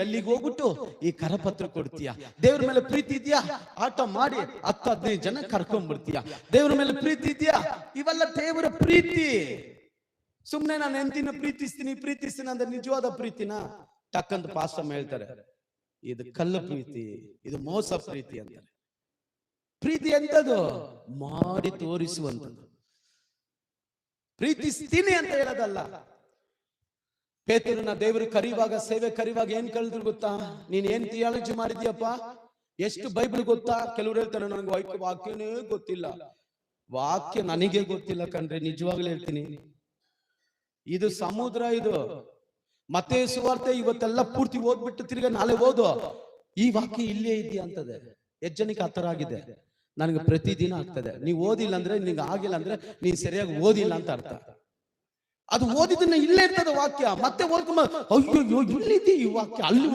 ಎಲ್ಲಿಗೆ ಹೋಗ್ಬಿಟ್ಟು ಈ ಕರಪತ್ರ ಕೊಡ್ತೀಯ. ದೇವ್ರ ಮೇಲೆ ಪ್ರೀತಿ ಇದೆಯಾ, ಆಟೋ ಮಾಡಿ 10-15 ಜನ ಕರ್ಕೊಂಡ್ಬಿಡ್ತೀಯ. ದೇವ್ರ ಮೇಲೆ ಪ್ರೀತಿ ಇದೆಯಾ, ಇವೆಲ್ಲ ದೇವರ ಪ್ರೀತಿ. ಸುಮ್ನೆ ನಾನು ಹೆಂಡತಿನ ಪ್ರೀತಿಸ್ತೀನಿ ಅಂದ್ರೆ ನಿಜವಾದ ಪ್ರೀತಿನ? ಟಕ್ಕಂತ ಪಾಸ್ಟಮ್ ಹೇಳ್ತಾರೆ, ಇದು ಕಲ್ಲು ಪ್ರೀತಿ, ಇದು ಮೋಸ ಪ್ರೀತಿ ಅಂತಾರೆ. ಪ್ರೀತಿ ಎಂತದು? ಮಾಡಿ ತೋರಿಸುವಂಥದ್ದು. ಪ್ರೀತಿಸ್ತೀನಿ ಅಂತ ಹೇಳೋದಲ್ಲ. ಪೇತ್ರನ ದೇವರು ಕರಿವಾಗ, ಸೇವೆ ಕರಿವಾಗ ಏನ್ ಕಲಿದ್ರು ಗೊತ್ತಾ? ನೀನ್ ಏನ್ ಥಿಯಾಲಜಿ ಮಾಡಿದ್ಯಪ್ಪ, ಎಷ್ಟು ಬೈಬಲ್ ಗೊತ್ತಾ? ಕೆಲವ್ರು ಹೇಳ್ತಾರೆ ನನಗೆ ವಾಕ್ಯನೇ ಗೊತ್ತಿಲ್ಲ. ವಾಕ್ಯ ನನಗೆ ಗೊತ್ತಿಲ್ಲ ಕಣ್ರಿ, ನಿಜವಾಗ್ಲೂ ಹೇಳ್ತೀನಿ. ಇದು ಸಮುದ್ರ. ಇದು ಮತ್ತೇಯ ಸುವಾರ್ತೆ ಇವತ್ತೆಲ್ಲ ಪೂರ್ತಿ ಓದ್ಬಿಟ್ಟು ತಿರ್ಗ ನಾಳೆ ಓದು, ಈ ವಾಕ್ಯ ಇಲ್ಲೇ ಇದೆಯಾ ಅಂತದೆ. ಎಷ್ಟು ಜನಕ್ಕೆ ಆತರ ಆಗಿದೆ? ನನಗೆ ಪ್ರತಿದಿನ ಆಗ್ತದೆ. ನೀವು ಓದಿಲ್ಲ ಅಂದ್ರೆ, ನಿಂಗೆ ಆಗಿಲ್ಲ ಅಂದ್ರೆ ನೀನ್ ಸರಿಯಾಗಿ ಓದಿಲ್ಲ ಅಂತ ಅರ್ಥ. ಅದು ಓದಿದ್ದನ್ನ ಇಲ್ಲೇ ಇರ್ತದೆ ವಾಕ್ಯ. ಮತ್ತೆ ಓದ್ಕೊಂಬ, ಅಯ್ಯೋ ಇಲ್ಲಿದೆ ಈ ವಾಕ್ಯ, ಅಲ್ಲಿ